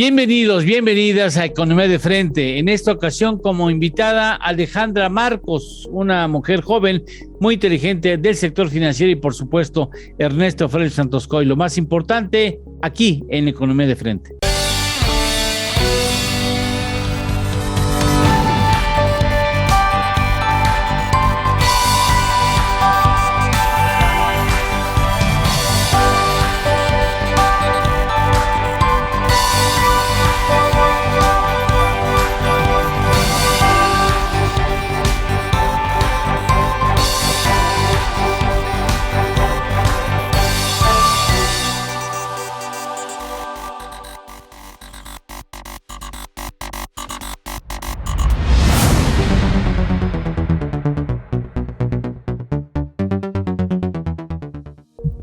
Bienvenidos, bienvenidas a Economía de Frente. En esta ocasión como invitada Alejandra Marcos, una mujer joven, muy inteligente del sector financiero y por supuesto Ernesto Félix Santos Coy. Lo más importante aquí en Economía de Frente.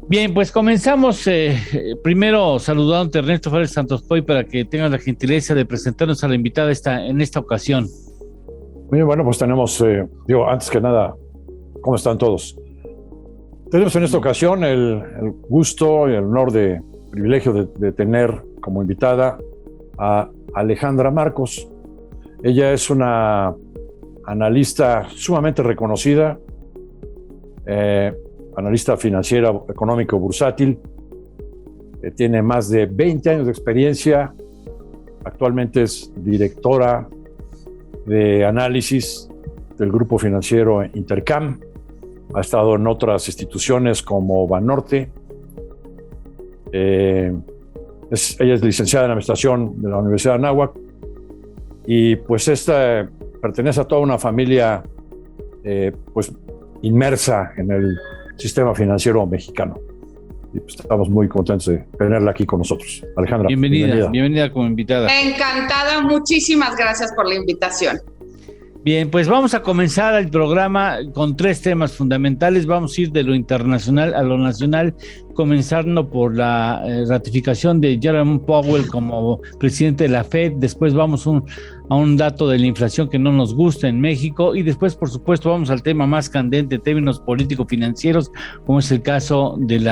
Bien, pues comenzamos primero saludando a Ernesto Félix Santos Coy para que tengan la gentileza de presentarnos a la invitada en esta ocasión. Muy bien, bueno, pues tenemos, antes que nada, ¿cómo están todos? Tenemos en esta ocasión el gusto y el honor de privilegio de tener como invitada a Alejandra Marcos. Ella es una analista sumamente reconocida, analista financiera, económico, bursátil, tiene más de 20 años de experiencia, actualmente es directora de análisis del grupo financiero Intercam, ha estado en otras instituciones como Banorte, ella es licenciada en Administración de la Universidad de Anáhuac y pues pertenece a toda una familia pues inmersa en el sistema financiero mexicano. Y pues estamos muy contentos de tenerla aquí con nosotros. Alejandra, bienvenida como invitada. Encantada, muchísimas gracias por la invitación. Bien, pues vamos a comenzar el programa con tres temas fundamentales. Vamos a ir de lo internacional a lo nacional, comenzando por la ratificación de Jerome Powell como presidente de la Fed. Después vamos a un dato de la inflación que no nos gusta en México y después, por supuesto, vamos al tema más candente en términos político-financieros, como es el caso del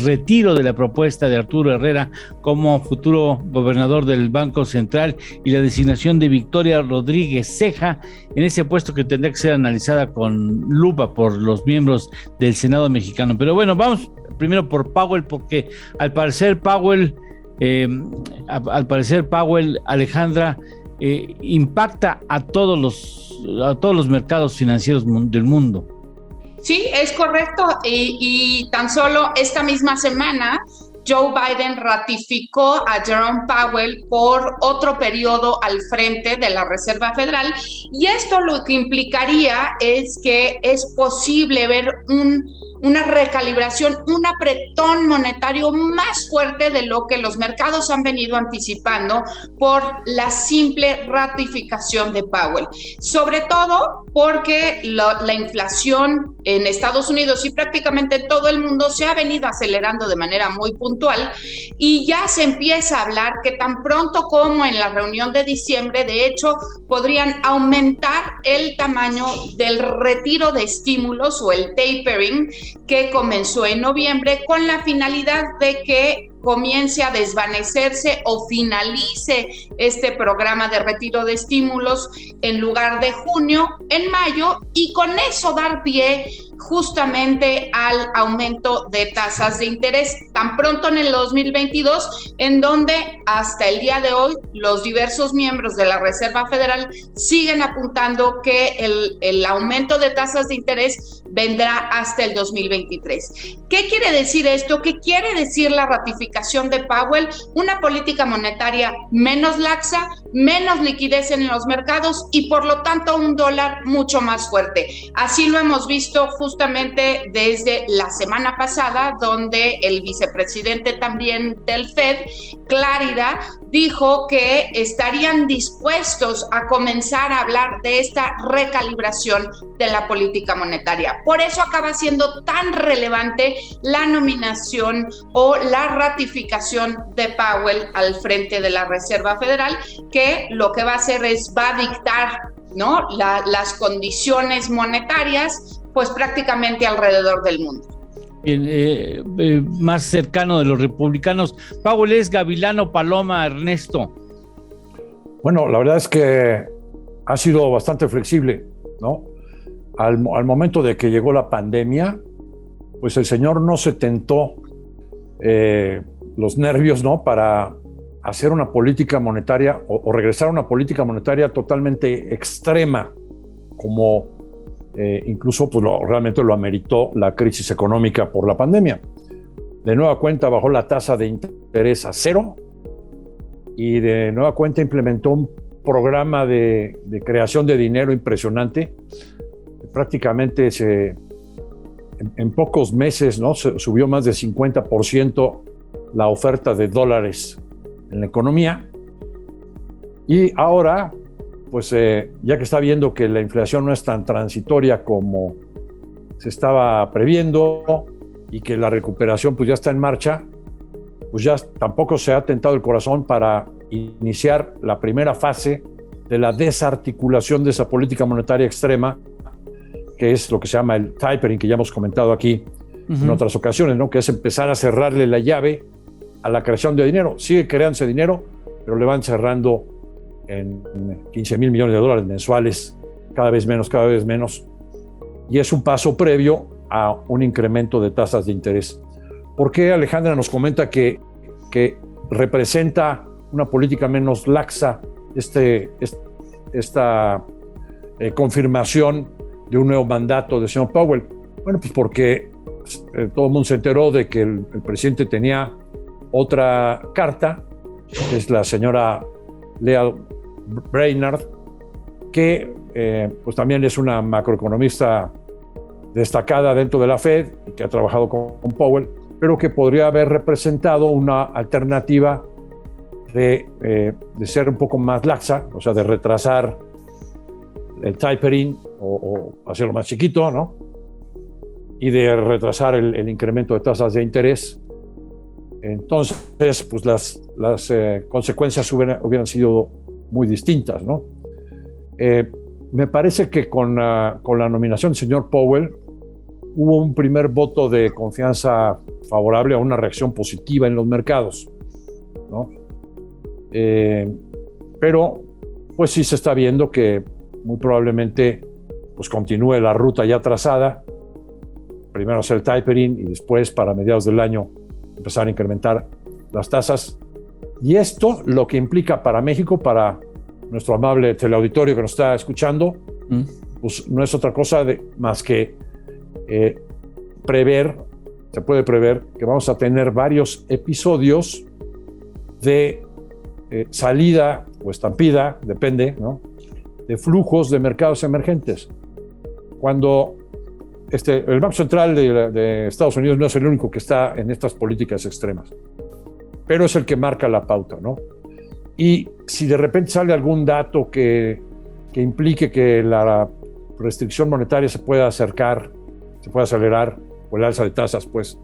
retiro de la propuesta de Arturo Herrera como futuro gobernador del Banco Central y la designación de Victoria Rodríguez Ceja en ese puesto que tendrá que ser analizada con lupa por los miembros del Senado mexicano. Pero bueno, vamos primero por Powell, porque al parecer Powell, Alejandra, impacta a todos los mercados financieros del mundo. Sí, es correcto. Y tan solo esta misma semana Joe Biden ratificó a Jerome Powell por otro periodo al frente de la Reserva Federal, y esto lo que implicaría es que es posible ver una recalibración, un apretón monetario más fuerte de lo que los mercados han venido anticipando por la simple ratificación de Powell. Sobre todo porque la inflación en Estados Unidos y prácticamente todo el mundo se ha venido acelerando de manera muy puntual, y ya se empieza a hablar que tan pronto como en la reunión de diciembre, de hecho, podrían aumentar el tamaño del retiro de estímulos o el tapering que comenzó en noviembre, con la finalidad de que comience a desvanecerse o finalice este programa de retiro de estímulos en lugar de junio, en mayo, y con eso dar pie justamente al aumento de tasas de interés tan pronto en el 2022, en donde hasta el día de hoy los diversos miembros de la Reserva Federal siguen apuntando que el aumento de tasas de interés vendrá hasta el 2023. ¿Qué quiere decir esto? ¿Qué quiere decir la ratificación de Powell? Una política monetaria menos laxa, menos liquidez en los mercados y por lo tanto un dólar mucho más fuerte. Así lo hemos visto justamente desde la semana pasada, donde el vicepresidente también del Fed, Clarida, dijo que estarían dispuestos a comenzar a hablar de esta recalibración de la política monetaria. Por eso acaba siendo tan relevante la nominación o la ratificación de Powell al frente de la Reserva Federal, que lo que va a hacer va a dictar, ¿no?, las condiciones monetarias, pues prácticamente alrededor del mundo. más cercano de los republicanos. Powell es Gavilano, Paloma, Ernesto. Bueno, la verdad es que ha sido bastante flexible, ¿no? Al momento de que llegó la pandemia, pues el señor no se tentó los nervios, ¿no? Para hacer una política monetaria o regresar a una política monetaria totalmente extrema, como incluso pues realmente lo ameritó la crisis económica por la pandemia. De nueva cuenta bajó la tasa de interés a 0 y de nueva cuenta implementó un programa de creación de dinero impresionante. Prácticamente en pocos meses, ¿no? Se subió más de 50% la oferta de dólares en la economía. Y ahora, pues ya que está viendo que la inflación no es tan transitoria como se estaba previendo y que la recuperación pues ya está en marcha, pues ya tampoco se ha tentado el corazón para iniciar la primera fase de la desarticulación de esa política monetaria extrema, que es lo que se llama el tapering, que ya hemos comentado aquí en otras ocasiones, ¿no? Que es empezar a cerrarle la llave a la creación de dinero. Sigue creándose dinero, pero le van cerrando en 15 mil millones de dólares mensuales, cada vez menos. Y es un paso previo a un incremento de tasas de interés. ¿Por qué Alejandra nos comenta que representa una política menos laxa esta confirmación de un nuevo mandato del señor Powell? Bueno, pues porque todo el mundo se enteró de que el presidente tenía otra carta, que es la señora Lea Brainard, que pues también es una macroeconomista destacada dentro de la Fed y que ha trabajado con Powell, pero que podría haber representado una alternativa de ser un poco más laxa, o sea, de retrasar el tapering o hacerlo más chiquito, ¿no? Y de retrasar el incremento de tasas de interés. Entonces, pues las consecuencias hubieran sido muy distintas, ¿no? Me parece que con la nominación del señor Powell hubo un primer voto de confianza favorable a una reacción positiva en los mercados, ¿no? Pero pues sí se está viendo que muy probablemente pues continúe la ruta ya trazada, primero hacer el tapering y después para mediados del año empezar a incrementar las tasas. Y esto lo que implica para México, para nuestro amable teleauditorio que nos está escuchando, pues no es otra cosa más que se puede prever que vamos a tener varios episodios de salida o estampida, depende, ¿no?, de flujos de mercados emergentes. Cuando el Banco Central de Estados Unidos no es el único que está en estas políticas extremas, pero es el que marca la pauta, ¿no? Y si de repente sale algún dato que implique que la restricción monetaria se pueda acelerar, o el alza de tasas, pues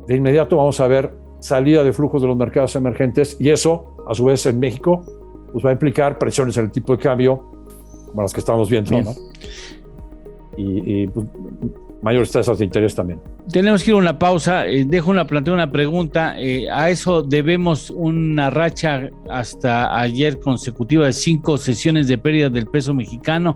de inmediato vamos a ver salida de flujos de los mercados emergentes, y eso, a su vez, en México, pues va a implicar presiones en el tipo de cambio, como las que estamos viendo, ¿no? Y pues, mayores tasas de interés también. Tenemos que ir a una pausa. Planteo una pregunta. A eso debemos una racha hasta ayer consecutiva de 5 sesiones de pérdida del peso mexicano.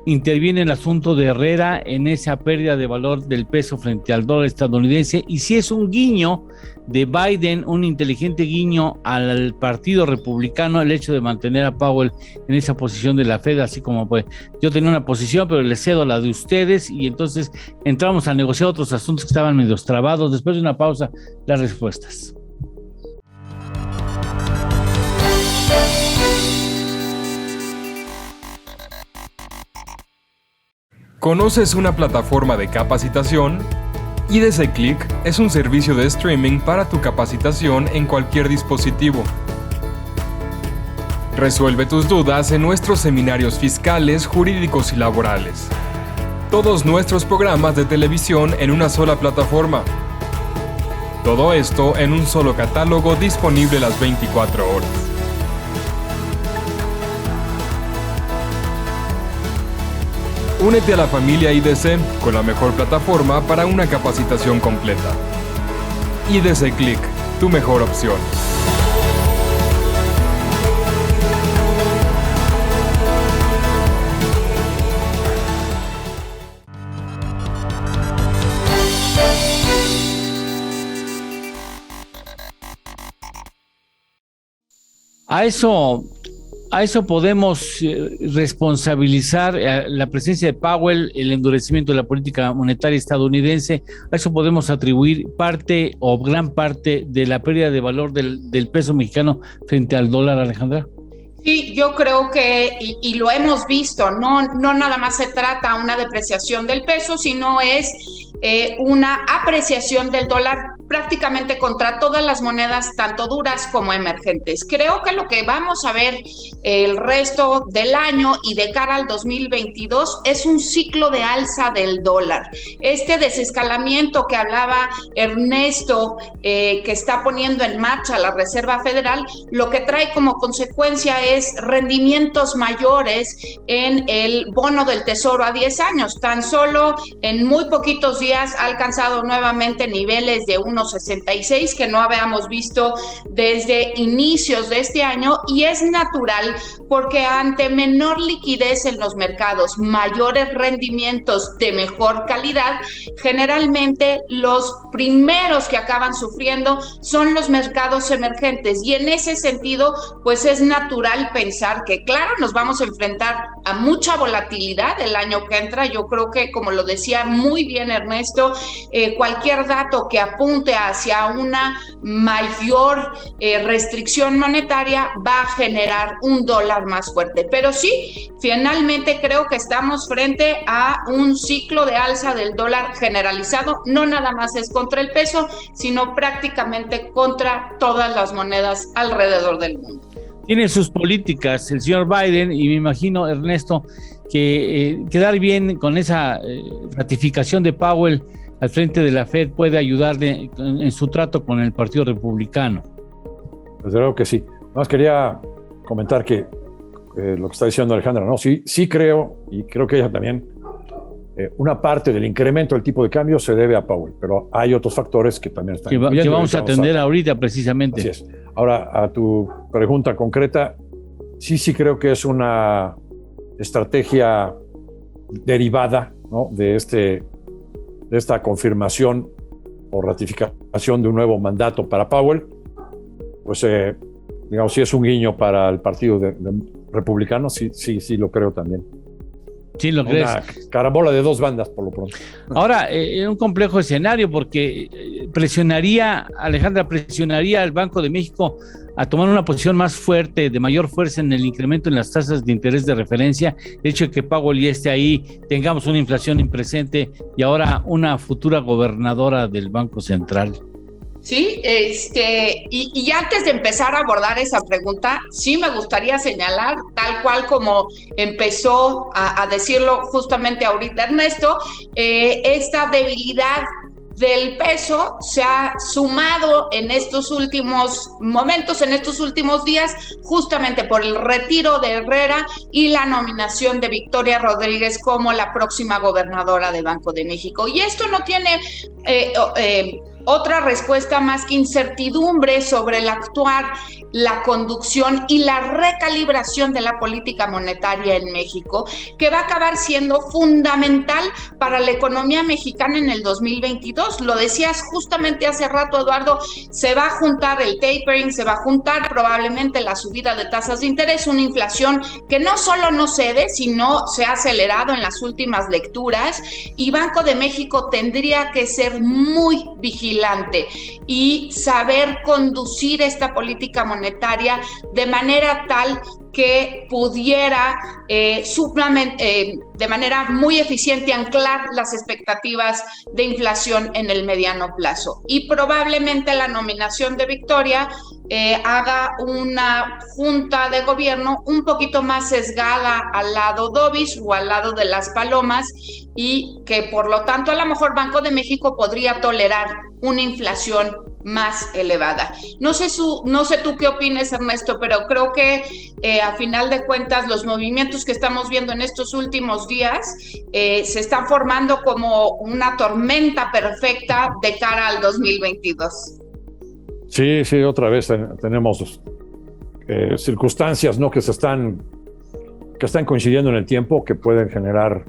Interviene el asunto de Herrera en esa pérdida de valor del peso frente al dólar estadounidense, y si es un guiño de Biden, un inteligente guiño al partido republicano, el hecho de mantener a Powell en esa posición de la Fed, así como pues yo tenía una posición pero le cedo a la de ustedes, y entonces entramos a negociar otros asuntos que estaban medio trabados. Después de una pausa, las respuestas. ¿Conoces una plataforma de capacitación? IDC Click es un servicio de streaming para tu capacitación en cualquier dispositivo. Resuelve tus dudas en nuestros seminarios fiscales, jurídicos y laborales. Todos nuestros programas de televisión en una sola plataforma. Todo esto en un solo catálogo disponible las 24 horas. Únete a la familia IDC con la mejor plataforma para una capacitación completa. IDC Click, tu mejor opción. A eso podemos responsabilizar la presencia de Powell, el endurecimiento de la política monetaria estadounidense. A eso podemos atribuir parte o gran parte de la pérdida de valor del peso mexicano frente al dólar, Alejandra. Sí, yo creo que, y lo hemos visto, no nada más se trata de una depreciación del peso, sino es una apreciación del dólar prácticamente contra todas las monedas, tanto duras como emergentes. Creo que lo que vamos a ver el resto del año y de cara al 2022 es un ciclo de alza del dólar. Este desescalamiento que hablaba Ernesto, que está poniendo en marcha la Reserva Federal, lo que trae como consecuencia es rendimientos mayores en el bono del Tesoro a 10 años. Tan solo en muy poquitos días ha alcanzado nuevamente niveles de 1.66 que no habíamos visto desde inicios de este año, y es natural porque ante menor liquidez en los mercados, mayores rendimientos de mejor calidad, generalmente los primeros que acaban sufriendo son los mercados emergentes, y en ese sentido pues es natural pensar que claro, nos vamos a enfrentar a mucha volatilidad el año que entra. Yo creo que, como lo decía muy bien Ernesto, cualquier dato que apunte hacia una mayor restricción monetaria va a generar un dólar más fuerte. Pero sí, finalmente creo que estamos frente a un ciclo de alza del dólar generalizado. No nada más es contra el peso, sino prácticamente contra todas las monedas alrededor del mundo. Tiene sus políticas el señor Biden, y me imagino, Ernesto, que quedar bien con esa ratificación de Powell al frente de la Fed puede ayudarle en su trato con el Partido Republicano. Desde luego que sí. Más quería comentar que lo que está diciendo Alejandra, ¿no? Sí creo, y creo que ella también, una parte del incremento del tipo de cambio se debe a Powell, pero hay otros factores que también están que vamos a atender ahorita precisamente. Así es. Ahora, a tu pregunta concreta, sí creo que es una estrategia derivada, ¿no?, de esta confirmación o ratificación de un nuevo mandato para Powell. Pues, digamos, sí es un guiño para el Partido Republicano, sí lo creo también. Sí, lo crees. Una carambola de dos bandas, por lo pronto. Ahora, un complejo escenario, porque Alejandra presionaría al Banco de México a tomar una posición más fuerte, de mayor fuerza en el incremento en las tasas de interés de referencia. El hecho de que Powell ya esté ahí, tengamos una inflación en presente y ahora una futura gobernadora del Banco Central. Sí, y antes de empezar a abordar esa pregunta, sí me gustaría señalar, tal cual como empezó a decirlo justamente ahorita Ernesto, esta debilidad del peso se ha sumado en estos últimos momentos, en estos últimos días, justamente por el retiro de Herrera y la nominación de Victoria Rodríguez como la próxima gobernadora de Banco de México. Y esto no tiene otra respuesta más que incertidumbre sobre el actuar, la conducción y la recalibración de la política monetaria en México, que va a acabar siendo fundamental para la economía mexicana en el 2022. Lo decías justamente hace rato, Eduardo, se va a juntar el tapering, se va a juntar probablemente la subida de tasas de interés, una inflación que no solo no cede, sino se ha acelerado en las últimas lecturas, y Banco de México tendría que ser muy vigilante y saber conducir esta política monetaria de manera tal que pudiera de manera muy eficiente anclar las expectativas de inflación en el mediano plazo. Y probablemente la nominación de Victoria haga una junta de gobierno un poquito más sesgada al lado dovish o al lado de las palomas, y que por lo tanto a lo mejor Banco de México podría tolerar una inflación más elevada. No sé tú qué opinas, Ernesto, pero creo que a final de cuentas los movimientos que estamos viendo en estos últimos días se están formando como una tormenta perfecta de cara al 2022. Sí, otra vez tenemos circunstancias, ¿no? que están coincidiendo en el tiempo, que pueden generar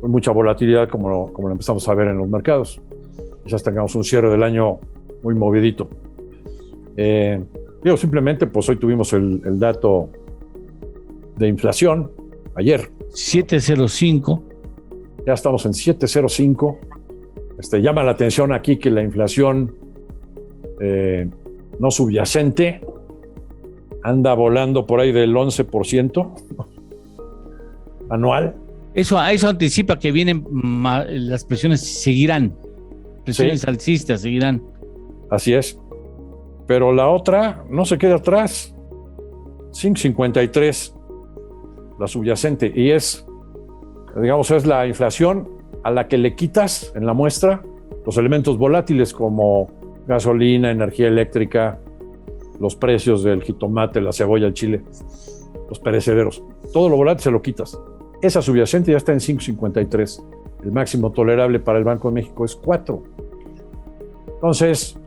mucha volatilidad como lo empezamos a ver en los mercados. Quizás tengamos un cierre del año muy movidito. Simplemente, pues hoy tuvimos el dato de inflación, ayer. 7.05. Ya estamos en 7.05. Llama la atención aquí que la inflación no subyacente anda volando por ahí del 11% anual. Eso anticipa que vienen las presiones seguirán. Presiones alcistas seguirán. Así es. Pero la otra no se queda atrás. 5.53 la subyacente. Y es la inflación a la que le quitas en la muestra los elementos volátiles como gasolina, energía eléctrica, los precios del jitomate, la cebolla, el chile, los perecederos. Todo lo volátil se lo quitas. Esa subyacente ya está en 5.53. El máximo tolerable para el Banco de México es 4. Entonces,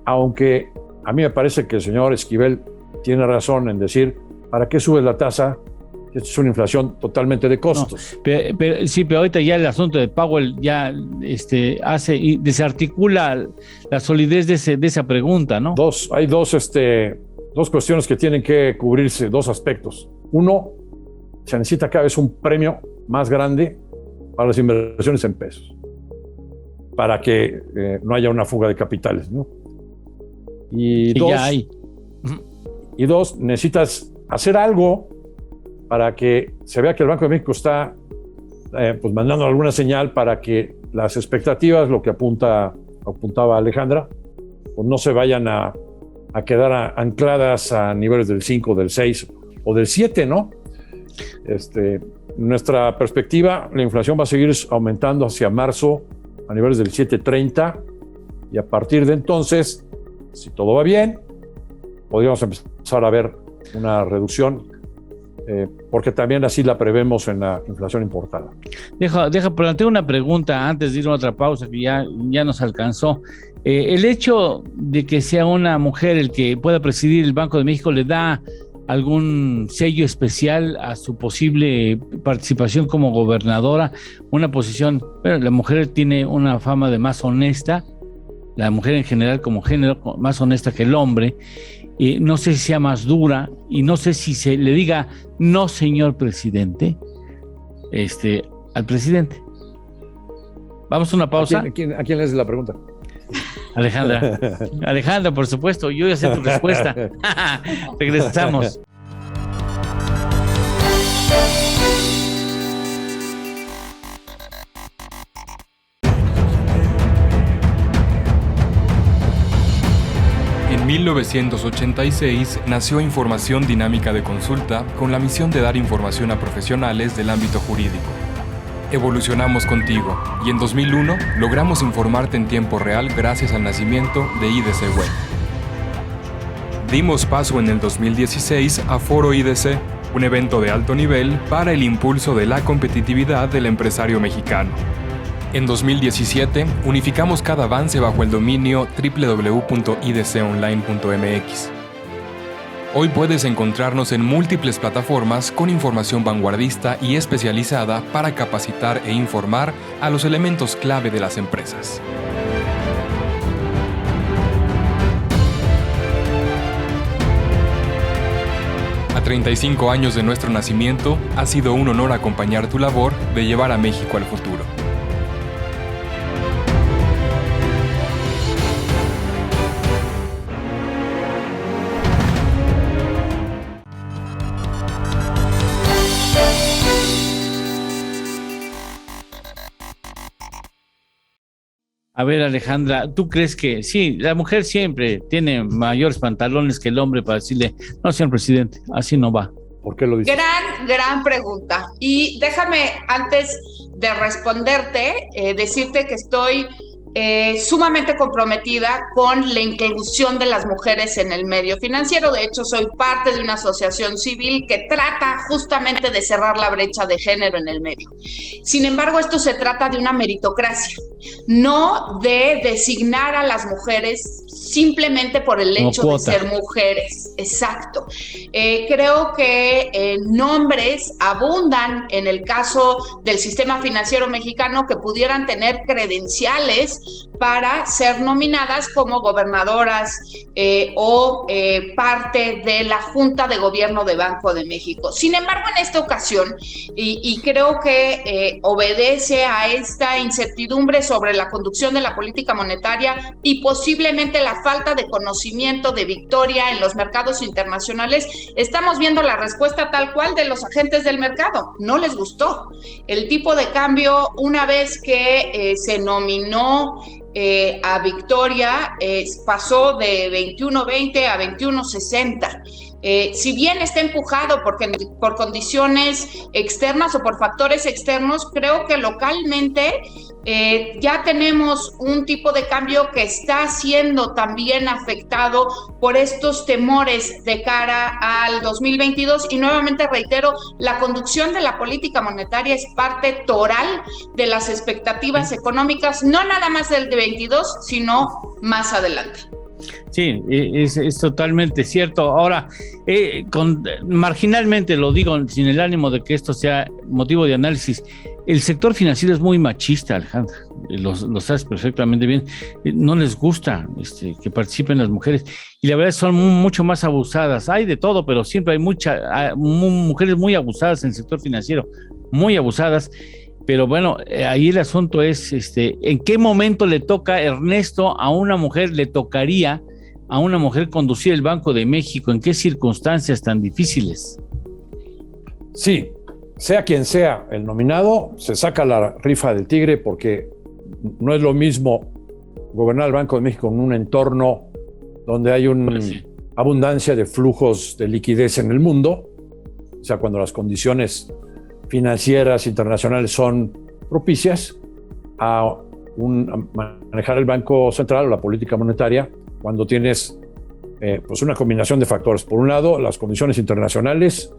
aunque a mí me parece que el señor Esquivel tiene razón en decir, ¿para qué sube la tasa? Esto es una inflación totalmente de costos. No, pero ahorita ya el asunto de Powell ya hace y desarticula la solidez de esa pregunta, ¿no? Hay dos cuestiones que tienen que cubrirse, dos aspectos. Uno, se necesita cada vez un premio más grande para las inversiones en pesos, para que no haya una fuga de capitales, ¿no? Y dos, necesitas hacer algo para que se vea que el Banco de México está mandando alguna señal para que las expectativas, lo que apuntaba Alejandra, pues no se vayan a quedar ancladas a niveles del 5, del 6 o del 7, ¿no? Nuestra perspectiva, la inflación va a seguir aumentando hacia marzo a niveles del 7.30 y a partir de entonces, si todo va bien, podríamos empezar a ver una reducción, porque también así la prevemos en la inflación importada. Deja plantear una pregunta antes de ir a otra pausa que ya nos alcanzó. El hecho de que sea una mujer el que pueda presidir el Banco de México, ¿le da algún sello especial a su posible participación como gobernadora? Una posición, la mujer tiene una fama de más honesta, la mujer en general como género, más honesta que el hombre. No sé si sea más dura y no sé si se le diga no, señor presidente, al presidente. Vamos a una pausa. ¿A quién le haces la pregunta? Alejandra, por supuesto, yo ya sé tu respuesta. Regresamos. En 1986 nació Información Dinámica de Consulta con la misión de dar información a profesionales del ámbito jurídico. Evolucionamos contigo y en 2001 logramos informarte en tiempo real gracias al nacimiento de IDC Web. Dimos paso en el 2016 a Foro IDC, un evento de alto nivel para el impulso de la competitividad del empresario mexicano. En 2017 unificamos cada avance bajo el dominio www.idconline.mx. Hoy puedes encontrarnos en múltiples plataformas con información vanguardista y especializada para capacitar e informar a los elementos clave de las empresas. A 35 años de nuestro nacimiento, ha sido un honor acompañar tu labor de llevar a México al futuro. A ver, Alejandra, ¿tú crees que sí, la mujer siempre tiene mayores pantalones que el hombre para decirle, no, señor presidente, así no va? ¿Por qué lo dices? Gran pregunta. Y déjame, antes de responderte, decirte que estoy sumamente comprometida con la inclusión de las mujeres en el medio financiero. De hecho, soy parte de una asociación civil que trata justamente de cerrar la brecha de género en el medio. Sin embargo, esto se trata de una meritocracia, no de designar a las mujeres simplemente por el hecho de ser mujeres. Exacto. Creo que nombres abundan en el caso del sistema financiero mexicano que pudieran tener credenciales para ser nominadas como gobernadoras o parte de la Junta de Gobierno de Banco de México. Sin embargo, en esta ocasión, y creo que obedece a esta incertidumbre sobre la conducción de la política monetaria y posiblemente la falta de conocimiento de Victoria en los mercados internacionales, estamos viendo la respuesta tal cual de los agentes del mercado. No les gustó. El tipo de cambio, una vez que se nominó a Victoria, pasó de 21.20 a 21.60. Si bien está empujado por condiciones externas o por factores externos, creo que localmente ya tenemos un tipo de cambio que está siendo también afectado por estos temores de cara al 2022, y nuevamente reitero, la conducción de la política monetaria es parte toral de las expectativas económicas, no nada más del de 22, sino más adelante. Sí, es totalmente cierto. Ahora, marginalmente lo digo sin el ánimo de que esto sea motivo de análisis, el sector financiero es muy machista, Alejandra, lo sabes perfectamente bien. No les gusta que participen las mujeres, y la verdad son mucho más abusadas. Hay de todo, pero siempre hay mujeres muy abusadas en el sector financiero, muy abusadas. Pero bueno, ahí el asunto es, ¿en qué momento le toca, Ernesto, a una mujer, le tocaría a una mujer conducir el Banco de México? ¿En qué circunstancias tan difíciles? Sí, sea quien sea el nominado, se saca la rifa del tigre, porque no es lo mismo gobernar el Banco de México en un entorno donde hay una abundancia de flujos de liquidez en el mundo, o sea, cuando las condiciones financieras internacionales son propicias, a manejar el Banco Central o la política monetaria cuando tienes pues una combinación de factores. Por un lado, las condiciones internacionales,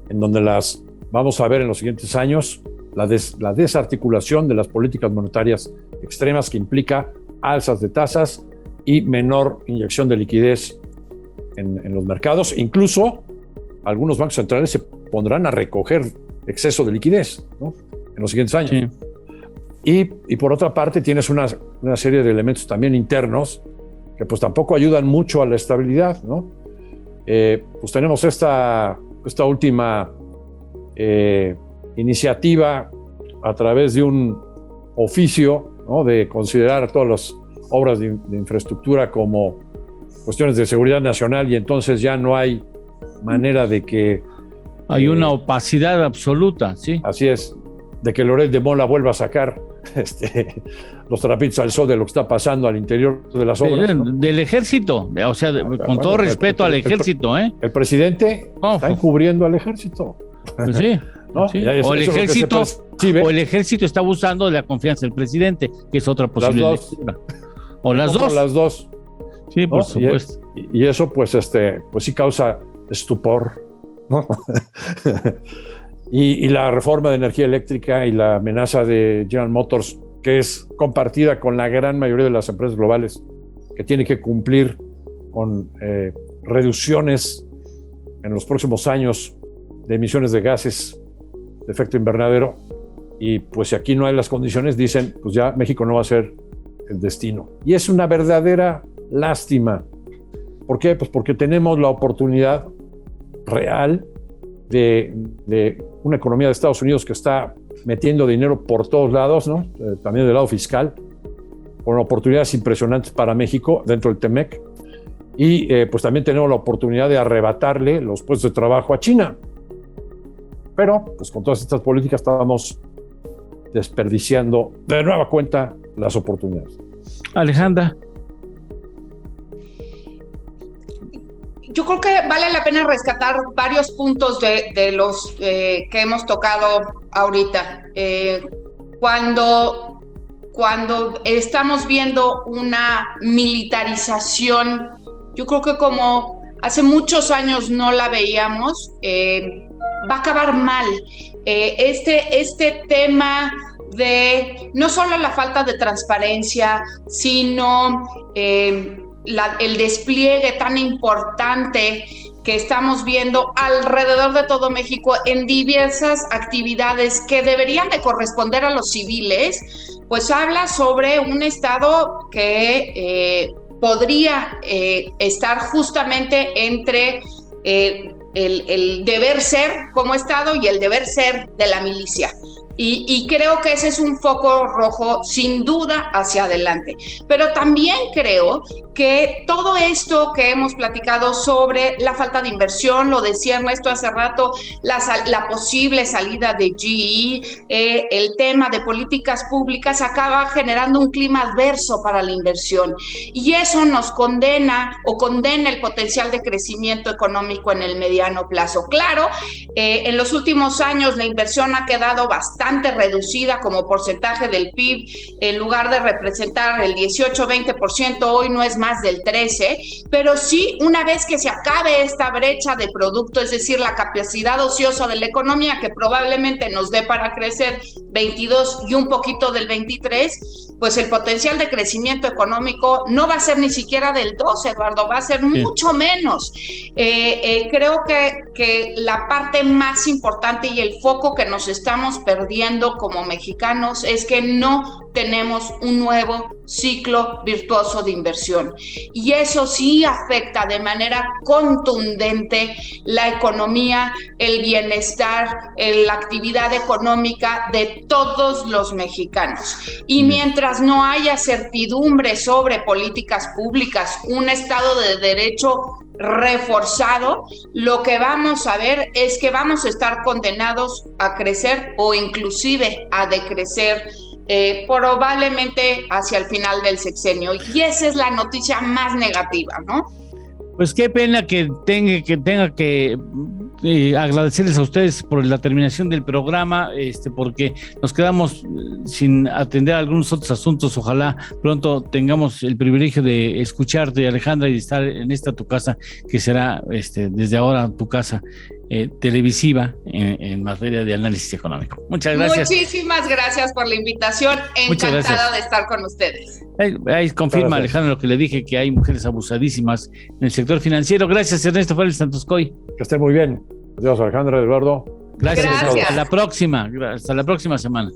en donde las vamos a ver en los siguientes años, la desarticulación de las políticas monetarias extremas, que implica alzas de tasas y menor inyección de liquidez en los mercados. Incluso algunos bancos centrales se pondrán a recoger exceso de liquidez, ¿no?, en los siguientes años. Sí. Y por otra parte tienes una serie de elementos también internos que pues tampoco ayudan mucho a la estabilidad, ¿no? Pues tenemos esta última iniciativa a través de un oficio, ¿no?, de considerar todas las obras de infraestructura como cuestiones de seguridad nacional, y entonces ya no hay manera de que hay una opacidad absoluta, sí. Así es, de que Loret de Mola vuelva a sacar los trapitos al sol de lo que está pasando al interior de las obras, ¿no? Del ejército, o sea, con todo respeto al ejército, ¿eh? El presidente está encubriendo al ejército. Pues sí, ¿no? Sí. O el ejército está abusando de la confianza del presidente, que es otra posible lectura. O las dos. Las dos. Sí, por supuesto. Y eso, pues sí causa estupor, ¿no? y la reforma de energía eléctrica y la amenaza de General Motors, que es compartida con la gran mayoría de las empresas globales, que tiene que cumplir con reducciones en los próximos años de emisiones de gases de efecto invernadero. Y pues si aquí no hay las condiciones, dicen, pues ya México no va a ser el destino. Y es una verdadera lástima. ¿Por qué? Pues porque tenemos la oportunidad real de una economía de Estados Unidos que está metiendo dinero por todos lados, ¿no? También del lado fiscal, con oportunidades impresionantes para México dentro del TEMEC. Y pues también tenemos la oportunidad de arrebatarle los puestos de trabajo a China. Pero pues con todas estas políticas estábamos desperdiciando de nueva cuenta las oportunidades. Alejandra. Yo creo que vale la pena rescatar varios puntos de los que hemos tocado ahorita. Cuando cuando estamos viendo una militarización, yo creo que como hace muchos años no la veíamos, va a acabar mal. Este tema de no solo la falta de transparencia, sino el despliegue tan importante que estamos viendo alrededor de todo México en diversas actividades que deberían de corresponder a los civiles, pues habla sobre un Estado que podría estar justamente entre el deber ser como Estado y el deber ser de la milicia. Y creo que ese es un foco rojo sin duda hacia adelante. Pero también creo que todo esto que hemos platicado sobre la falta de inversión, lo decía Ernesto hace rato, la posible salida de GE, el tema de políticas públicas acaba generando un clima adverso para la inversión. Y eso nos condena el potencial de crecimiento económico en el mediano plazo. Claro, en los últimos años la inversión ha quedado bastante reducida como porcentaje del PIB, en lugar de representar el 18-20%, hoy no es más del 13%, pero sí, una vez que se acabe esta brecha de producto, es decir, la capacidad ociosa de la economía, que probablemente nos dé para crecer 22 y un poquito del 23%, pues el potencial de crecimiento económico no va a ser ni siquiera del 2%, Eduardo, va a ser mucho menos. Creo que la parte más importante y el foco que nos estamos perdiendo como mexicanos es que no tenemos un nuevo ciclo virtuoso de inversión. Y eso sí afecta de manera contundente la economía, el bienestar, la actividad económica de todos los mexicanos. Y mientras no haya certidumbre sobre políticas públicas, un Estado de Derecho reforzado, lo que vamos a ver es que vamos a estar condenados a crecer o inclusive a decrecer probablemente hacia el final del sexenio. Y esa es la noticia más negativa, ¿no? Pues qué pena que tenga que agradecerles a ustedes por la terminación del programa, porque nos quedamos sin atender algunos otros asuntos. Ojalá pronto tengamos el privilegio de escucharte, Alejandra, y de estar en esta tu casa, que será desde ahora tu casa televisiva en materia de análisis económico. Muchas gracias. Muchísimas gracias por la invitación. Encantada de estar con ustedes. Ahí confirma Alejandra lo que le dije, que hay mujeres abusadísimas en el sector financiero. Gracias, Ernesto Félix Santoscoy. Que esté muy bien. Adiós, Alejandra, Eduardo. Gracias. Hasta la próxima semana.